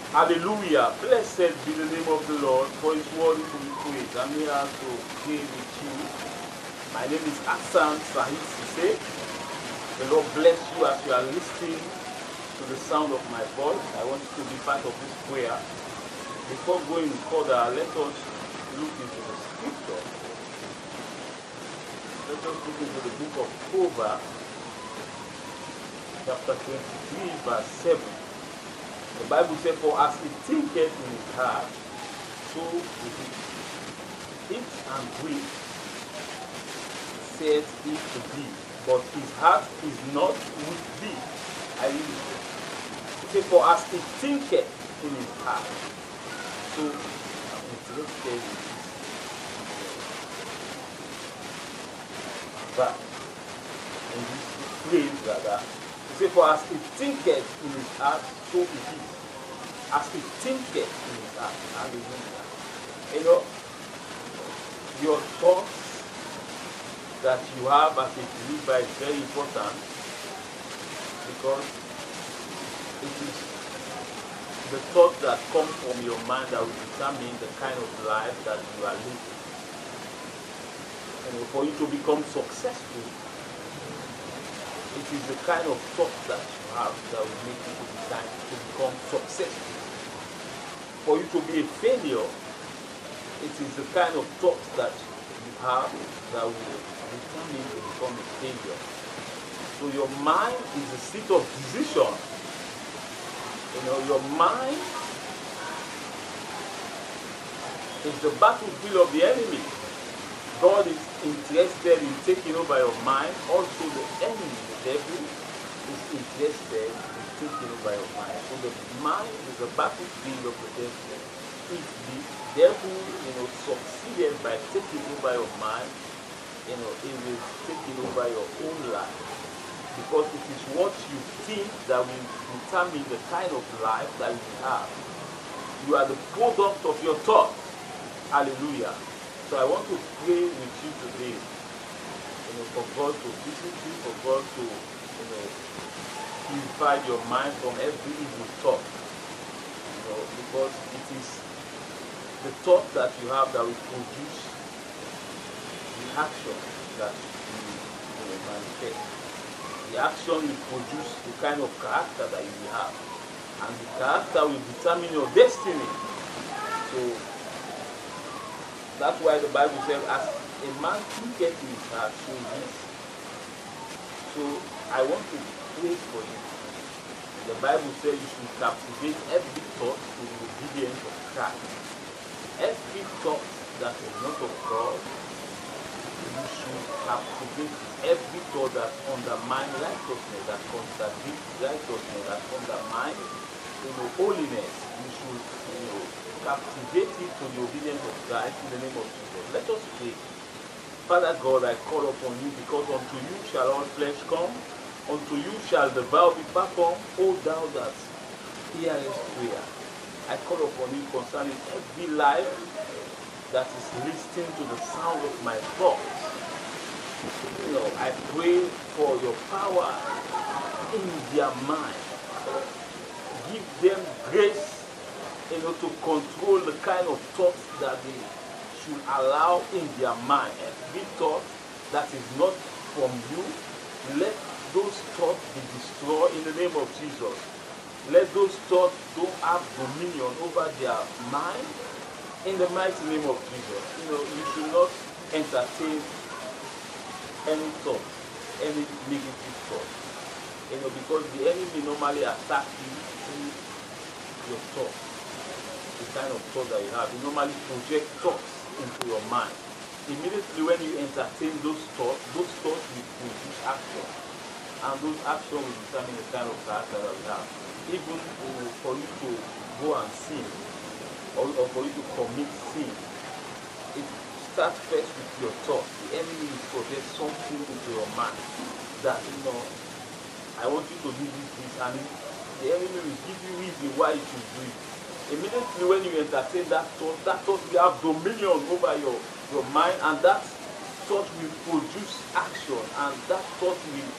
Hallelujah. Blessed be the name of the Lord, for his worthy to be praised. I'm here to pray with you. My name is Hassan Sahid Sise. The Lord bless you as you are listening to the sound of my voice. I want you to be part of this prayer. Before going further, let us look into the scripture. Let us look into the book of Proverbs, chapter 23, verse 7. The Bible says, for as he thinketh in his heart, so is it. Eat and drink, saith he to thee, but his heart is not with thee. I read it. It says, for as he thinketh in his heart, so I'm interested in this. But in this phrase rather, it says, for as he thinketh in his heart, so it is. As he thinketh in his heart. Hallelujah. You know, your thoughts that you have as a believer is very important, because it is the thoughts that come from your mind that will determine the kind of life that you are living. And for you to become successful, it is the kind of thoughts that you have that will make you to become successful. For you to be a failure, it is the kind of thoughts that you have that will determine you to become a failure. So your mind is the seat of decision. You know, your mind is the battlefield of the enemy. God is interested in taking over your mind. Also, the enemy, the devil, is interested in taking over your mind. So the mind is the battlefield of the devil. If the devil, succeeded by taking over your mind, it will take over your own life. Because it is what you think that will determine the kind of life that you have. You are the product of your thoughts. Hallelujah. So I want to pray with you today, for God to visit you, for God to, purify your mind from every evil thought. Because it is the thought that you have that will produce the action that you manifest. The action will produce the kind of character that you will have. And the character will determine your destiny. So that's why the Bible says, as a man thinketh in his heart, so is he. So I want to pray for you. The Bible says you should captivate every thought to the obedience of Christ. Every thought that is not of God, you should captivate every thought that undermines righteousness, that contradicts righteousness, that undermines holiness. You should captivate it to the obedience of Christ in the name of Jesus. Let us pray. Father God, I call upon you, because unto you shall all flesh come, unto you shall the vow be performed, O thou that hearest prayer. I call upon you concerning every life that is listening to the sound of my voice. I pray for your power in their mind. Give them grace, to control the kind of thoughts that they should allow in their mind. Every thought that is not from you, let those thoughts be destroyed in the name of Jesus. Let those thoughts don't have dominion over their mind in the mighty name of Jesus. You should not entertain any thought, any negative thought. Because the enemy normally attacks you through your thoughts. The kind of thought that you have. You normally project thoughts into your mind. Immediately when you entertain those thoughts will produce action. And those actions will determine the kind of character that we have. Even for you to go and sin, or for you to commit sin, it starts first with your thoughts. The enemy will project something into your mind that, I want you to do this, and the enemy will give you reason why you should do it. Immediately when you entertain that thought will have dominion over your mind, and that thought will produce action, and that thought will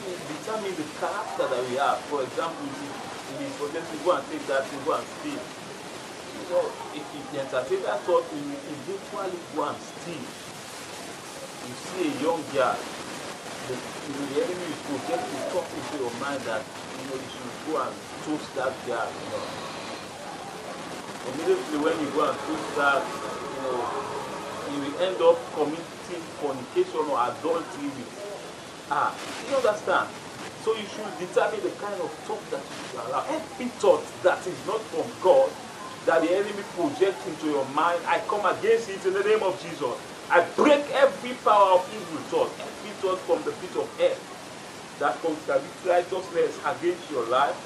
determine the character that we have. For example, If he suggests you go and take that thing, go and steal. You know, if you entertain that thought, you will eventually go and steal. You see a young girl, the enemy is projecting thought into your mind that you should go and toast that girl. Immediately when you go and toast that, you will end up committing fornication or adultery with. You understand? So you should determine the kind of thought that you should allow. Every thought that is not from God, that the enemy projects into your mind, I come against it in the name of Jesus. I break every power of evil thought, every thought from the pit of hell that contradicts righteousness against your life.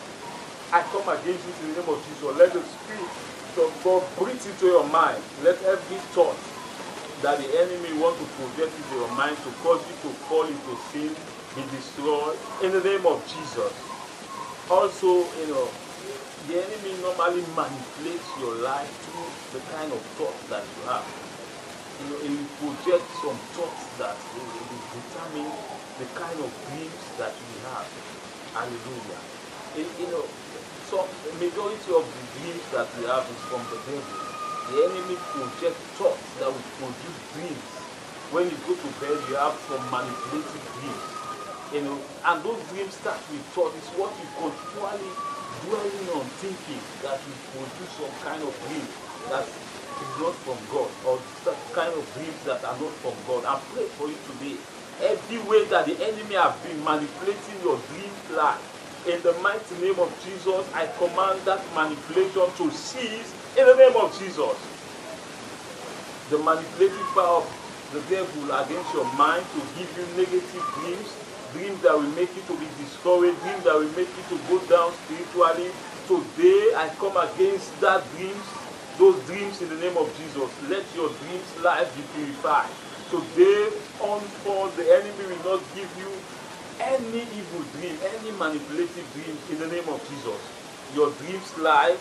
I come against it in the name of Jesus. Let the Spirit of God breathe into your mind. Let every thought that the enemy wants to project into your mind to cause you to fall into sin be destroyed in the name of Jesus. Also, the enemy normally manipulates your life through the kind of thoughts that you have. It will project some thoughts that will determine the kind of dreams that you have. Hallelujah. So the majority of the dreams that we have is from the devil. The enemy projects thoughts that will produce dreams. When you go to bed, you have some manipulative dreams. And those dreams start with thought. It's what you continually dwelling on thinking that will produce some kind of dream that is not from God, or some kind of dreams that are not from God. I pray for you today. Every way that the enemy has been manipulating your dream life, in the mighty name of Jesus, I command that manipulation to cease in the name of Jesus. The manipulative power of the devil against your mind to give you negative dreams, dreams that will make you to be discouraged, dreams that will make you to go down spiritually. Today, I come against that dreams, those dreams in the name of Jesus. Let your dreams life be purified. Today, on forth, the enemy will not give you any evil dream, any manipulative dreams in the name of Jesus. Your dreams life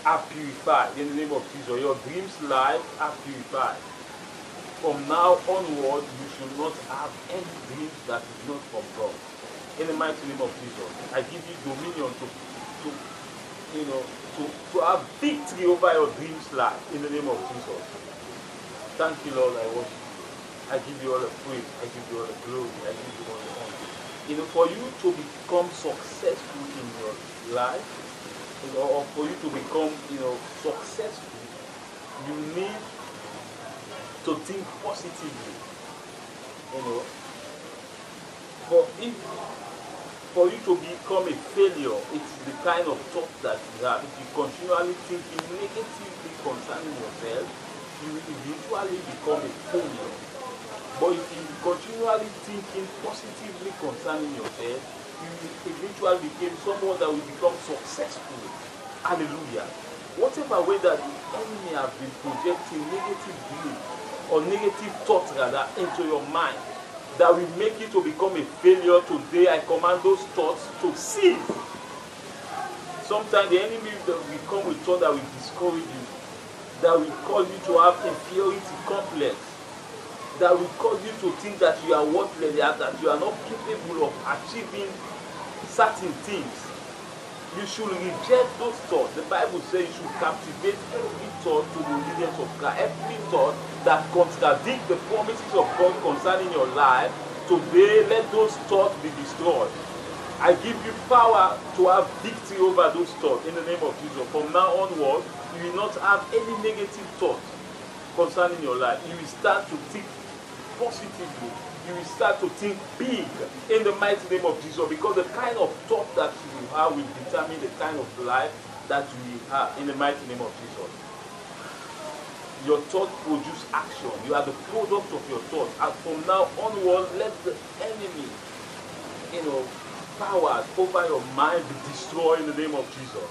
are purified in the name of Jesus. Your dreams life are purified. From now onward, you should not have any dreams that is not from God. In the mighty name of Jesus, I give you dominion to have victory over your dreams life in the name of Jesus. Thank you, Lord. I worship you. I give you all the praise. I give you all the glory. I give you all the honor. For you to become successful in your life, or for you to become, successful, you need to think positively. For you to become a failure, it is the kind of thought that you have. If you continually thinking negatively concerning yourself, you will eventually become a failure. But if you continually thinking positively concerning yourself, you will eventually become someone that will become successful. Hallelujah. Whatever way that the enemy has been projecting negative dreams or negative thoughts rather into your mind that will make you to become a failure, today I command those thoughts to cease. Sometimes the enemy will come with thoughts that will discourage you, that will cause you to have inferiority complex, that will cause you to think that you are worthless, that you are not capable of achieving certain things. You should reject those thoughts. The Bible says you should captivate every thought to the obedience of God. Every thought that contradicts the promises of God concerning your life, today let those thoughts be destroyed. I give you power to have victory over those thoughts in the name of Jesus. From now onward, you will not have any negative thoughts concerning your life. You will start to think positively. You will start to think big in the mighty name of Jesus, because the kind of thought that you will have will determine the kind of life that you will have in the mighty name of Jesus. Your thought produce action. You are the product of your thoughts. And from now onward, let the enemy, powers over your mind be destroyed in the name of Jesus.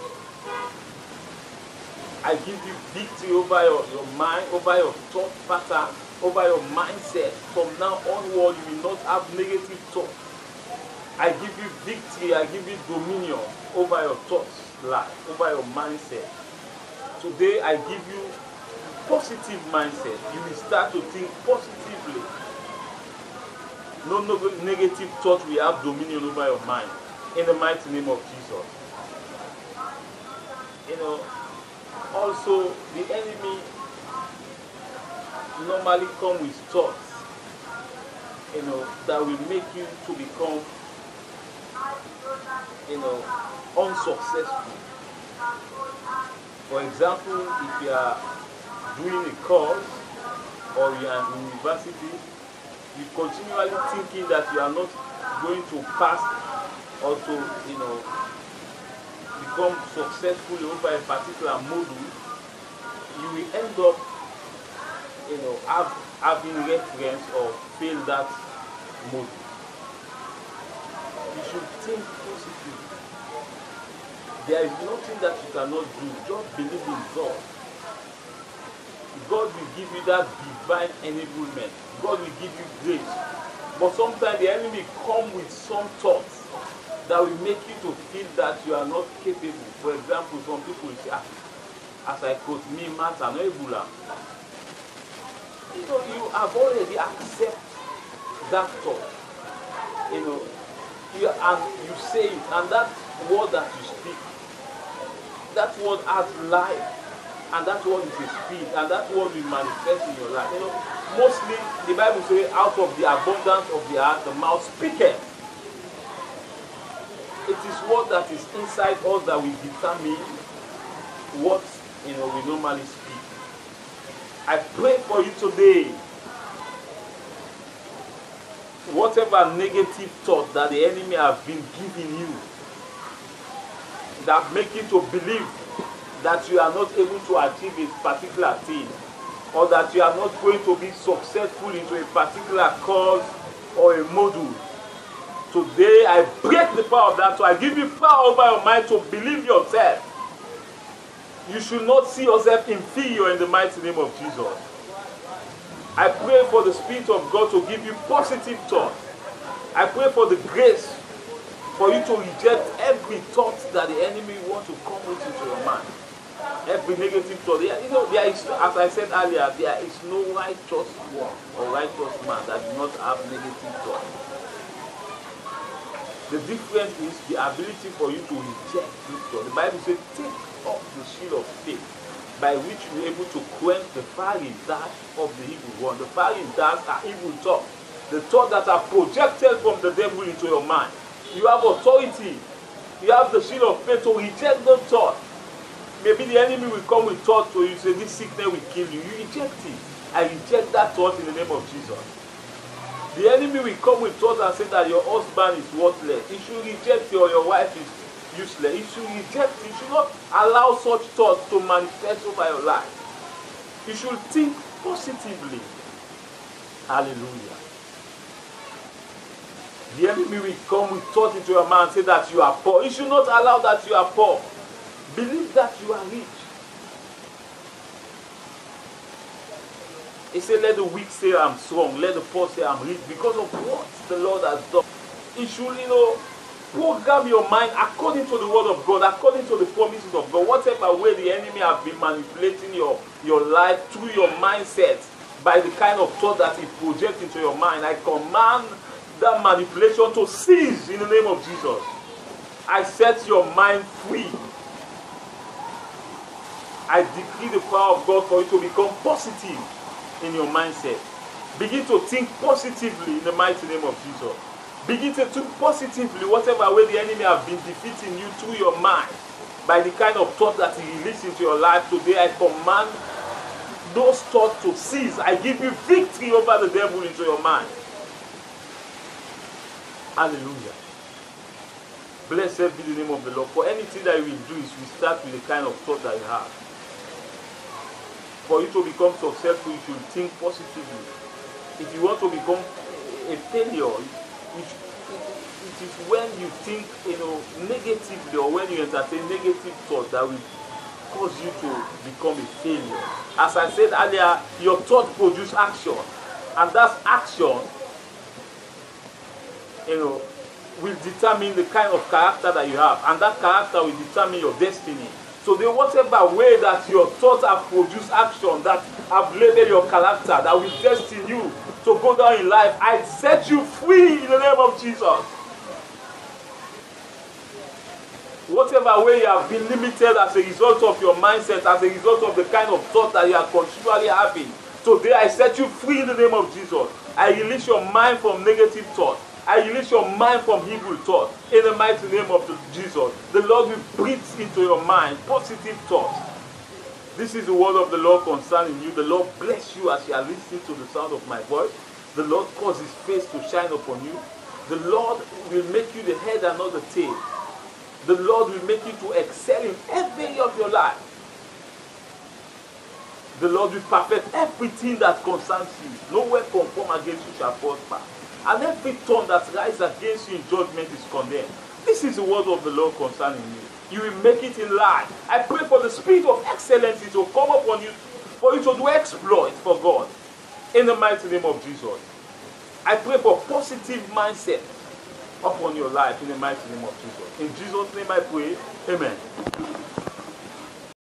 I give you victory over your mind, over your thought pattern, over your mindset. From now onward, you will not have negative thoughts. I give you victory, I give you dominion over your thoughts life, over your mindset. Today, I give you positive mindset. You will start to think positively. No negative thought will have dominion over your mind. In the mighty name of Jesus. also the enemy normally come with thoughts, that will make you to become, unsuccessful. For example, if you are doing a course or you are in university, you continually thinking that you are not going to pass or to, become successful over a particular module, you will end up, having reference or fail that module. You should think positively. There is nothing that you cannot do. Just believe in God. God will give you that divine enablement. God will give you grace. But sometimes the enemy come with some thoughts that will make you to feel that you are not capable. For example, some people will say, as I quote, me, matter, no ebola. You have already accepted that thought. And you say it, and that word that you speak, that word has life, and that word is a spirit, and that word will manifest in your life. Mostly the Bible says, out of the abundance of the heart, the mouth speaketh. It is what that is inside us that will determine what we normally speak. I pray for you today. Whatever negative thought that the enemy has been giving you, that make you to believe that you are not able to achieve a particular thing, or that you are not going to be successful into a particular cause or a module. Today I break the power of that. So I give you power over your mind to believe yourself. You should not see yourself inferior in the mighty name of Jesus. I pray for the Spirit of God to give you positive thoughts. I pray for the grace for you to reject every thought that the enemy wants to come with into your mind. Every negative thought. There is, as I said earlier, there is no righteous one or righteous man that does not have negative thoughts. The difference is the ability for you to reject this thought. The Bible says, take up the shield of faith, by which you are able to quench the fiery dart of the evil one. The fiery darts are evil thoughts. The thoughts that are projected from the devil into your mind. You have authority. You have the shield of faith to reject those thoughts. Maybe the enemy will come with thoughts so you say this sickness will kill you. You reject it. I reject that thought in the name of Jesus. The enemy will come with thoughts and say that your husband is worthless. You should reject your wife is useless. You should reject it. You should not allow such thoughts to manifest over your life. You should think positively. Hallelujah. The enemy will come with thoughts into your mind and say that you are poor. You should not allow that you are poor. Believe that you are rich. He said, let the weak say I'm strong. Let the poor say I'm rich. Because of what the Lord has done. You should, program your mind according to the word of God, according to the promises of God. Whatever way the enemy has been manipulating your life through your mindset, by the kind of thought that he projects into your mind, I command that manipulation to cease in the name of Jesus. I set your mind free. I decree the power of God for you to become positive in your mindset. Begin to think positively in the mighty name of Jesus. Begin to think positively whatever way the enemy has been defeating you through your mind, by the kind of thought that he released into your life. Today I command those thoughts to cease. I give you victory over the devil into your mind. Hallelujah. Blessed be the name of the Lord. For anything that you will do is we start with the kind of thought that you have. For you to become successful, you should think positively. If you want to become a failure, it is when you think negatively, or when you entertain negative thoughts, that will cause you to become a failure. As I said earlier, your thought produces action, and that action will determine the kind of character that you have, and that character will determine your destiny. So whatever way that your thoughts have produced action, that have labeled your character, that will destine you to go down in life, I set you free in the name of Jesus. Whatever way you have been limited as a result of your mindset, as a result of the kind of thought that you are continually having, today I set you free in the name of Jesus. I release your mind from negative thoughts. I release your mind from evil thoughts in the mighty name of Jesus. The Lord will breathe into your mind positive thoughts. This is the word of the Lord concerning you. The Lord bless you as you are listening to the sound of my voice. The Lord cause his face to shine upon you. The Lord will make you the head and not the tail. The Lord will make you to excel in every area of your life. The Lord will perfect everything that concerns you. No weapon formed against you shall prosper. And every tongue that rises against you in judgment is condemned. This is the word of the Lord concerning you. You will make it in life. I pray for the spirit of excellence to come upon you, for you to do exploits for God. In the mighty name of Jesus. I pray for positive mindset upon your life in the mighty name of Jesus. In Jesus' name I pray. Amen.